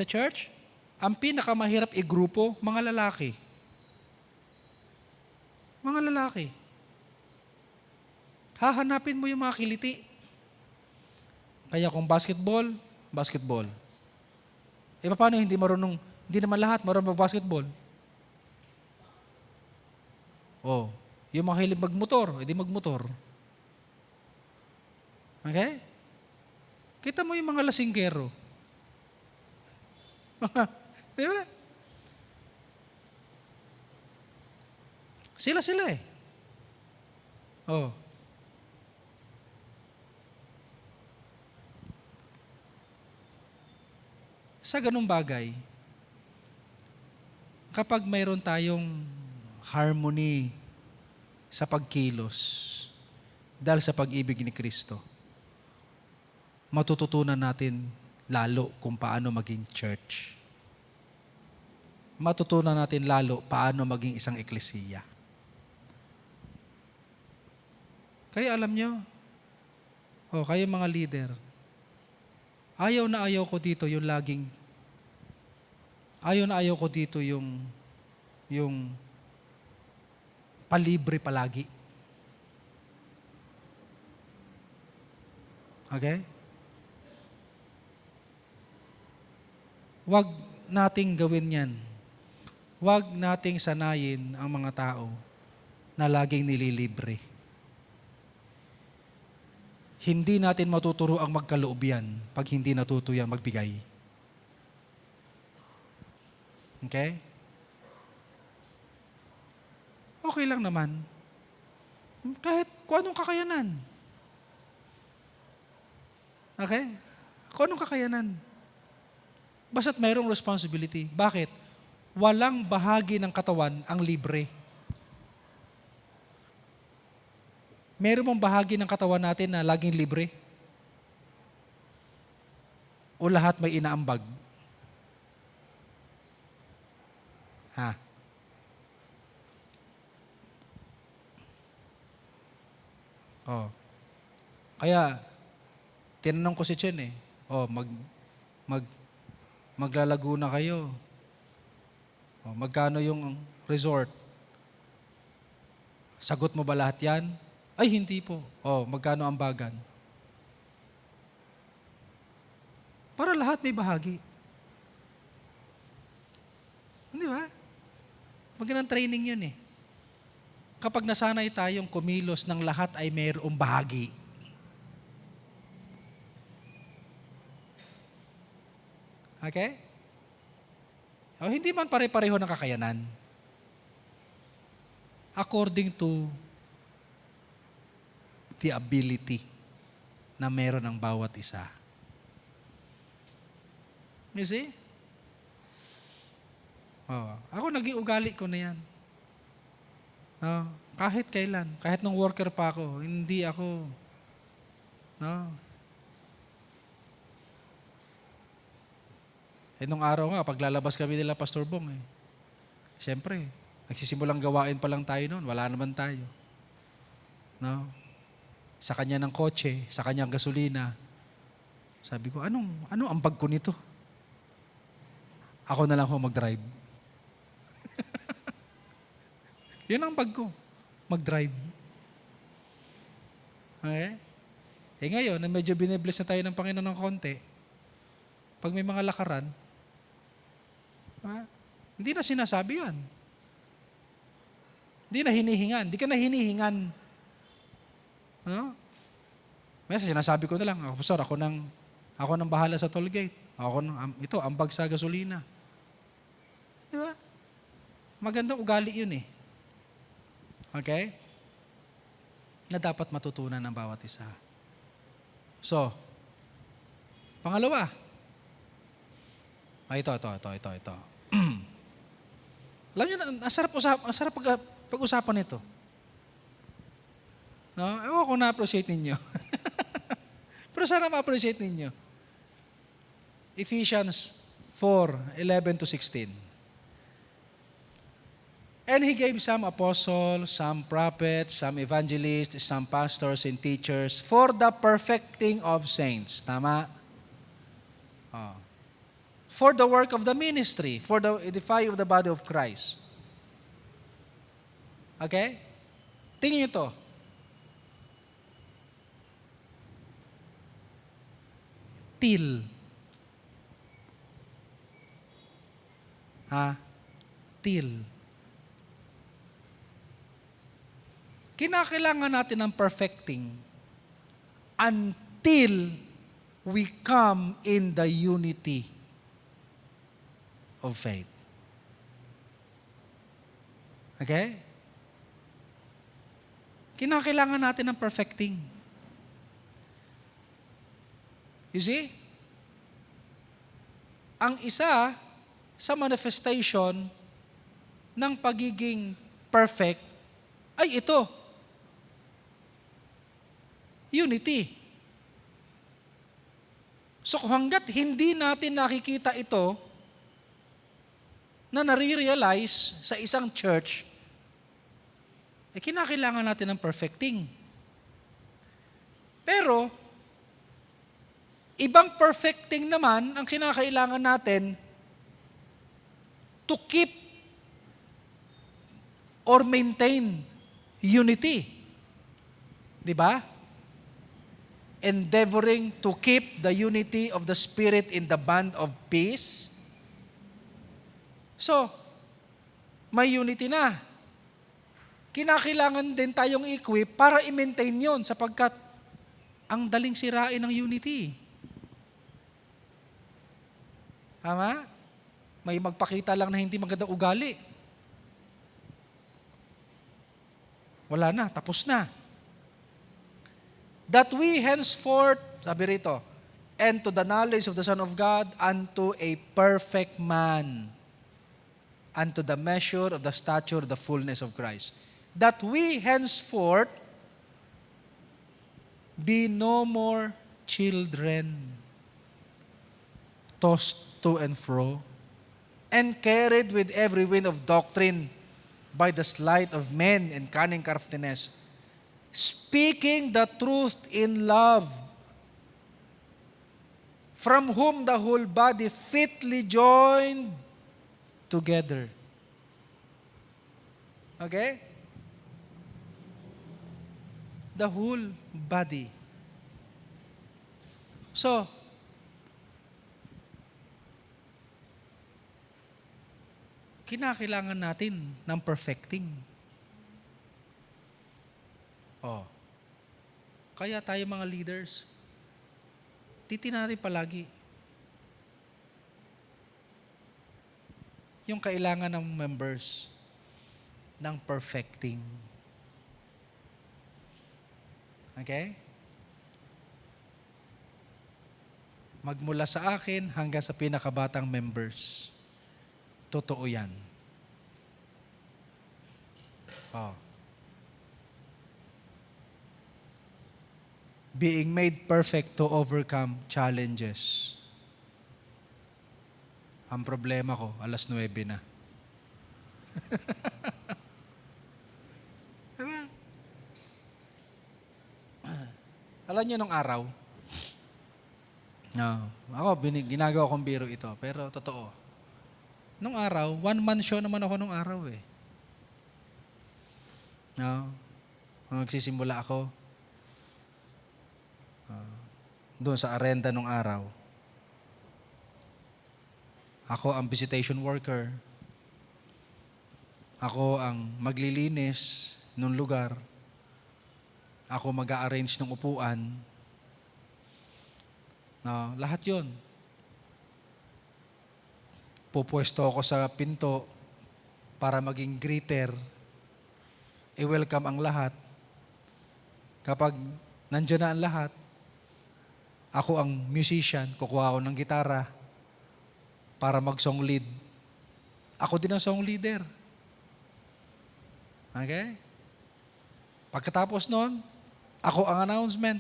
church, ang pinakamahirap i-grupo, mga lalaki. Mga lalaki. Hahanapin mo yung mga kiliti. Kaya kung basketball. Paano hindi naman lahat marunong mag-basketball? Yung mga hilig magmotor, edi magmotor. Okay? Kita mo yung mga lasinggero. Di ba? Sila eh. Sa ganung bagay, kapag mayroon tayong harmony sa pagkilos dahil sa pag-ibig ni Kristo, matututunan natin lalo kung paano maging church. Matutunan natin lalo paano maging isang eklesiya. Kaya alam nyo, kayo mga leader, ayaw na ayaw ko dito yung palibre palagi. Okay? Huwag nating gawin yan. Huwag nating sanayin ang mga tao na laging nililibre. Hindi natin matuturo ang magkaloob yan pag hindi natuto yan magbigay. Okay? Okay lang naman. Kahit kung anong kakayanan. Okay? Kung anong kakayanan. Basta't mayroong responsibility. Bakit? Walang bahagi ng katawan ang libre. Meron mong bahagi ng katawan natin na laging libre? O lahat may inaambag? Ha? Oh. Kaya, tinanong ko si Chen mag, maglalago na kayo. Magkano yung resort? Sagot mo ba lahat yan? Ay, hindi po. Magkano ang bagan? Para lahat may bahagi. Hindi ba? Magandang training yun eh. Kapag nasanay tayong kumilos ng lahat ay mayroong bahagi. Okay? Hindi man pare-pareho ng kakayanan. According to the ability na meron ang bawat isa. You see? Ako naging ugali ko na yan. Kahit kailan, kahit nung worker pa ako, hindi ako, nung araw nga, paglalabas kami nila Pastor Bong, siyempre, nagsisimulang gawain pa lang tayo noon, wala naman tayo. Sa kanya ng kotse, sa kanyang gasolina, sabi ko, ano ang bag ko nito? Ako na lang ho mag-drive. Yun ang bag ko, mag-drive. Okay? Ngayon, na medyo binibless na tayo ng Panginoon ng konti, pag may mga lakaran, hindi na sinasabi yan. Hindi na hinihingan. Hindi ka na hinihingan. May sinasabi ko na lang, Pastor, ako nang bahala sa toll gate. Ito, ambag sa gasolina. Di ba? Magandang ugali yun eh. Okay? Na dapat matutunan ng bawat isa. So, pangalawa. Ito. Alam niyo, ang sarap pag-usapan ito. Ewan ko na-appreciate ninyo. Pero sana ma-appreciate ninyo. Ephesians 4:11-16. And He gave some apostles, some prophets, some evangelists, some pastors and teachers for the perfecting of saints. Tama? For the work of the ministry, for the edifying of the body of Christ. Okay? Tingnan niyo ito. Till. Till. Kinakailangan natin ng perfecting until we come in the unity of faith. Okay? Kinakailangan natin ng perfecting. You see? Ang isa sa manifestation ng pagiging perfect ay ito. Unity. So hanggat hindi natin nakikita ito, na nare-realize sa isang church, kinakailangan natin ng perfecting. Pero, ibang perfecting naman ang kinakailangan natin to keep or maintain unity. Di ba? Endeavoring to keep the unity of the Spirit in the bond of peace. So, may unity na. Kinakailangan din tayong equip para i-maintain yon sapagkat ang daling sirain ng unity. Tama? May magpakita lang na hindi magandang ugali. Wala na, tapos na. That we henceforth, sabi rito, and to the knowledge of the Son of God, unto a perfect man, unto the measure of the stature of the fullness of Christ. That we henceforth be no more children, tossed to and fro and carried with every wind of doctrine by the sleight of men and cunning craftiness, speaking the truth in love, from whom the whole body fitly joined together. Okay? The whole body. So, kinakailangan natin ng perfecting. Oh. Kaya tayo mga leaders, titingnan natin palagi yung kailangan ng members ng perfecting. Okay? Magmula sa akin hanggang sa pinakabatang members. Totoo yan. Oh. Being made perfect to overcome challenges. Ang problema ko, 9:00 na. Diba? Alam niyo nung araw, ginagawa kong biro ito, pero totoo. Nung araw, 1-man show naman ako nung araw eh. Nung nagsisimula ako, doon sa arenda nung araw, ako ang visitation worker. Ako ang maglilinis nung lugar. Ako mag-a-arrange ng upuan. Lahat yon. Pupwesto ako sa pinto para maging greeter. I-welcome ang lahat. Kapag nandiyan na ang lahat, ako ang musician, kukuha ako ng gitara para mag-song lead. Ako din ang song leader. Okay? Pagkatapos nun, ako ang announcement.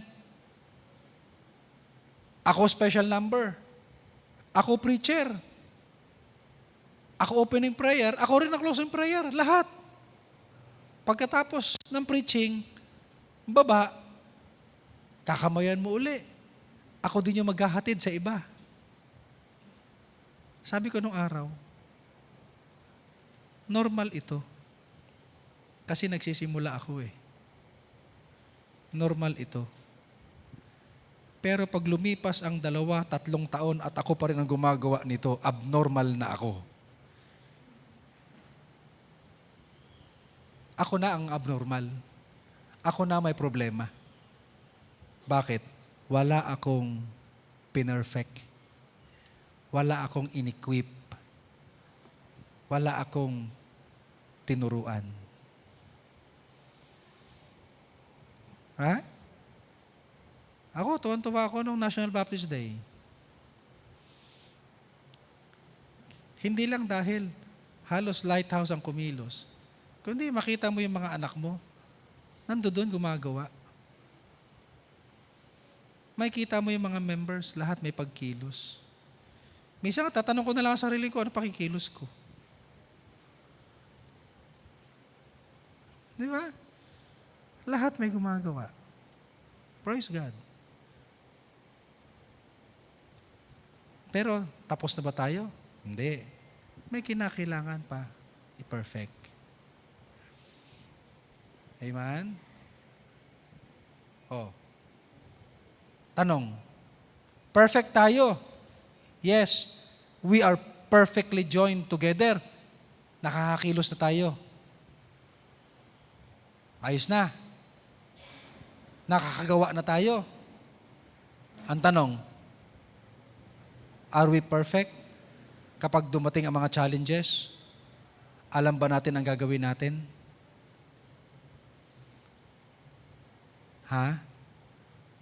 Ako special number. Ako preacher. Ako opening prayer. Ako rin ang closing prayer. Lahat. Pagkatapos ng preaching, baba, kakamayan mo uli. Ako din yung maghahatid sa iba. Sabi ko nung araw, normal ito. Kasi nagsisimula ako eh. Normal ito. Pero pag lumipas ang 2-3 taon at ako pa rin ang gumagawa nito, abnormal na ako. Ako na ang abnormal. Ako na may problema. Bakit? Wala akong pinerfect. Wala akong inequip. Wala akong tinuruan. Ha? Ako, tuwan-tuwa ako nung National Baptist Day. Hindi lang dahil halos lighthouse ang kumilos, kundi makita mo yung mga anak mo, nandoon gumagawa. May kita mo yung mga members, lahat may pagkilos. Minsan tatanong ko na lang sa sarili ko, ano pakikilos ko? Di ba? Lahat may gumagawa. Praise God. Pero tapos na ba tayo? Hindi. May kinakailangan pa i-perfect. Amen? Tanong, perfect tayo? Yes, we are perfectly joined together. Nakakakilos na tayo. Ayos na. Nakakagawa na tayo. Ang tanong, are we perfect? Kapag dumating ang mga challenges, alam ba natin ang gagawin natin? Ha?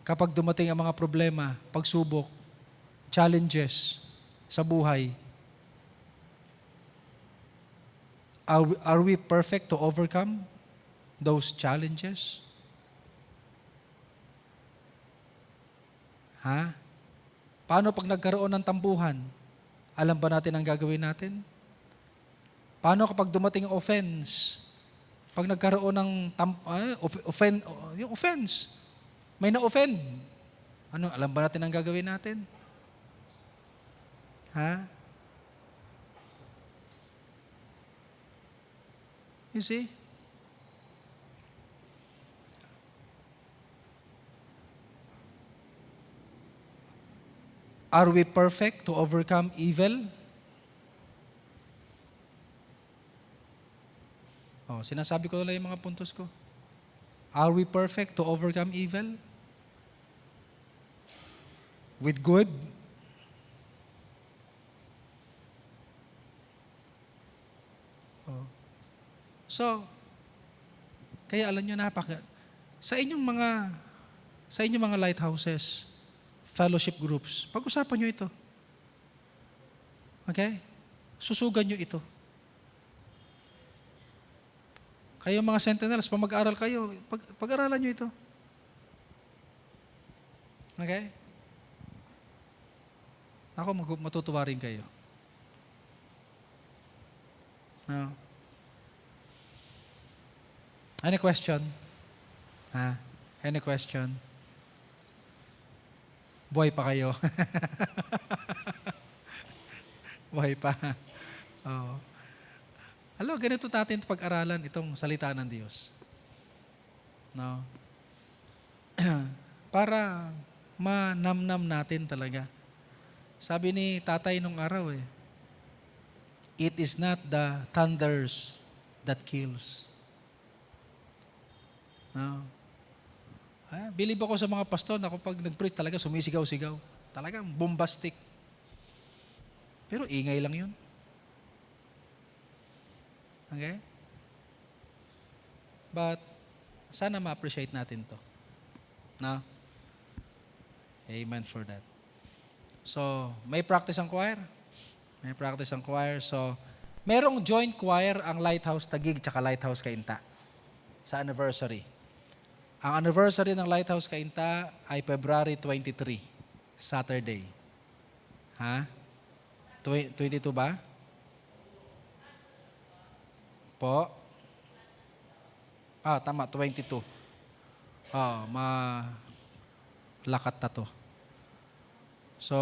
Kapag dumating ang mga problema, pagsubok, challenges sa buhay, are we perfect to overcome those challenges? Ha? Paano pag nagkaroon ng tambuhan? Alam ba natin ang gagawin natin? Paano kapag dumating ang offense? Pag nagkaroon ng yung offense, may na-offend. Ano, alam ba natin ang gagawin natin? Ha? You see? Are we perfect to overcome evil? Oh, sinasabi ko lang yung mga puntos ko. Are we perfect to overcome evil? With good? Oh. So, kaya alam nyo, sa inyong mga lighthouses, fellowship groups, pag-usapan nyo ito. Okay? Susugan nyo ito. Kayo mga sentinels, pag mag-aral kayo, pag-aralan nyo ito. Okay? Ako, matutuwa rin kayo. No? Any question? Any question? Buhay pa kayo. Buhay pa. Oh. Alam, ganito natin pag-aralan itong salita ng Diyos. No? Para manamnam natin talaga. Sabi ni tatay nung araw it is not the thunders that kills. No? Believe ako sa mga pastor na kapag nag-preach talaga sumisigaw-sigaw. Talagang bombastic. Pero ingay lang yun. Okay? But, sana ma-appreciate natin to. No? Amen for that. So, may practice ang choir. May practice ang choir. So, merong joint choir ang Lighthouse Taguig tsaka Lighthouse Cainta sa anniversary. Ang anniversary ng Lighthouse Cainta ay February 23, Saturday. 22 ba? Po? Tama, 22. Lakat na to. So,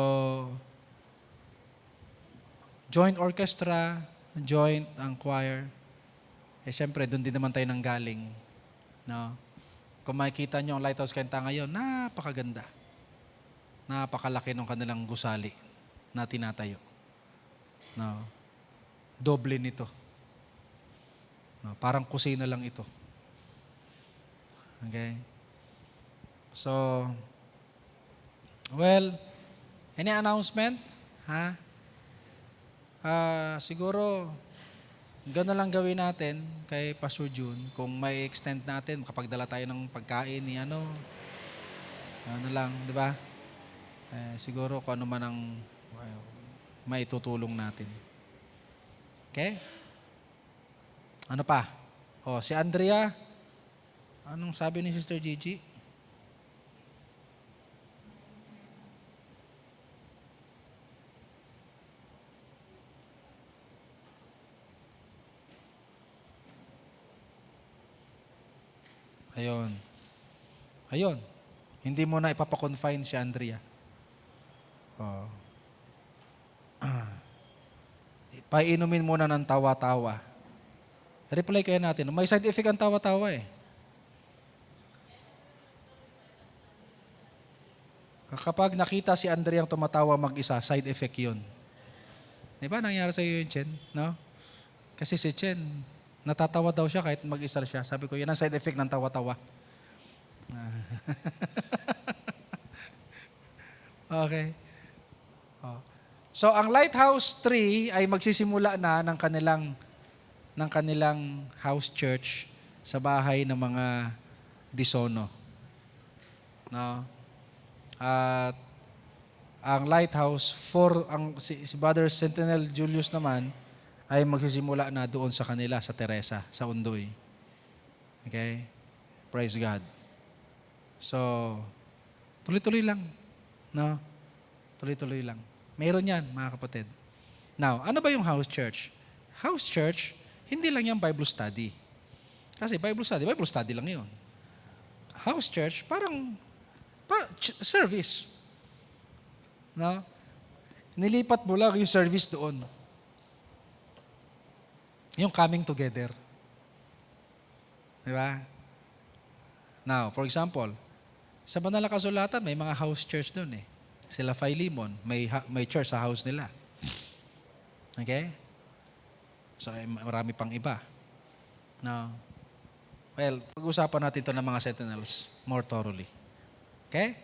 joint orchestra, joint ang choir. Siyempre, doon din naman tayo nanggaling. No? Kung makikita nyo ang Lighthouse Cainta ngayon, napakaganda. Napakalaki ng kanilang gusali na tinatayo. No? Doble nito. No, parang kusina lang ito. Okay? So, any announcement? Siguro, gano'n lang gawin natin kay Pastor June. Kung may extend natin, kapag dala tayo ng pagkain ni ano lang, di ba? Siguro kung ano man ang maitutulong natin. Okay? Ano pa? Si Andrea, anong sabi ni Sister Gigi? Ayun. Hindi mo na ipapakonfine si Andrea. Painumin muna ng tawa-tawa. Reply kaya natin. May side effect ang tawa-tawa Kapag nakita si Andrea ang tumatawa mag-isa, side effect yun. Diba nangyari sa iyo yun, Chen? No? Kasi si Chen, natatawa daw siya kahit mag-isa siya. Sabi ko, yan ang side effect ng tawa-tawa. Okay. So, ang Lighthouse 3 ay magsisimula na ng kanilang house church sa bahay ng mga Disono. No? At ang Lighthouse si Brother Sentinel Julius naman ay magsisimula na doon sa kanila sa Teresa, sa Undoy. Okay? Praise God. So, tuloy-tuloy lang. No? Tuloy-tuloy lang. Meron yan, mga kapatid. Now, ano ba yung house church? House church, hindi lang yung Bible study. Kasi Bible study lang yun. House church, parang service. No? Nilipat mo lang yung service doon. Yung coming together. Di ba? Now, for example, sa banal na kasulatan, may mga house church doon eh. Sila Philemon, may church sa house nila. Okay? So, marami pang iba. Now, well, pag-usapan natin ito ng mga sentinels more thoroughly. Okay?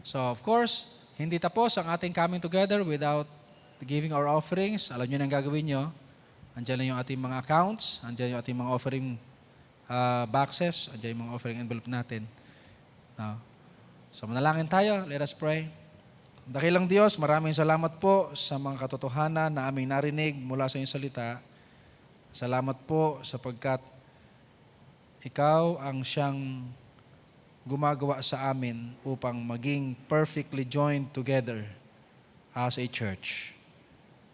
So, of course, hindi tapos ang ating coming together without giving our offerings. Alam nyo na ang gagawin nyo. Andiyan lang yung ating mga accounts. Andiyan yung ating mga offering boxes. Andiyan yung mga offering envelope natin. Now, so, manalangin tayo. Let us pray. Dakilang Diyos, maraming salamat po sa mga katotohanan na aming narinig mula sa iyong salita. Salamat po sapagkat ikaw ang siyang gumagawa sa amin upang maging perfectly joined together as a church.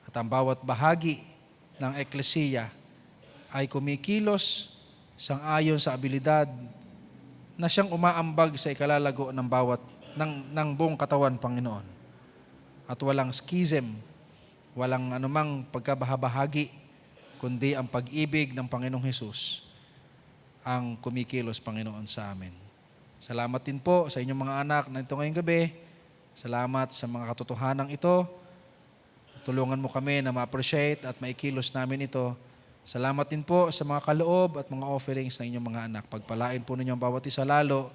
At ang bawat bahagi ng eklesiya ay kumikilos sang-ayon sa abilidad na siyang umaambag sa ikalalago ng buong katawan, Panginoon. At walang schism, walang anumang pagkabahabahagi, kundi ang pag-ibig ng Panginoong Hesus ang kumikilos, Panginoon, sa amin. Salamat din po sa inyong mga anak na ito ngayong gabi. Salamat sa mga katotohanan ito. Tulungan mo kami na ma-appreciate at maikilos namin ito. Salamat din po sa mga kaloob at mga offerings ng inyong mga anak. Pagpalain po ninyo ang bawat isa lalo.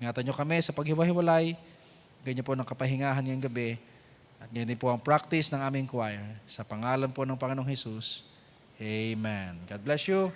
Ingatan nyo kami sa paghiwa-hiwalay. Ganyan po ng kapahingahan ngayong gabi. At ganyan din po ang practice ng aming choir. Sa pangalan po ng Panginoong Hesus. Amen. God bless you.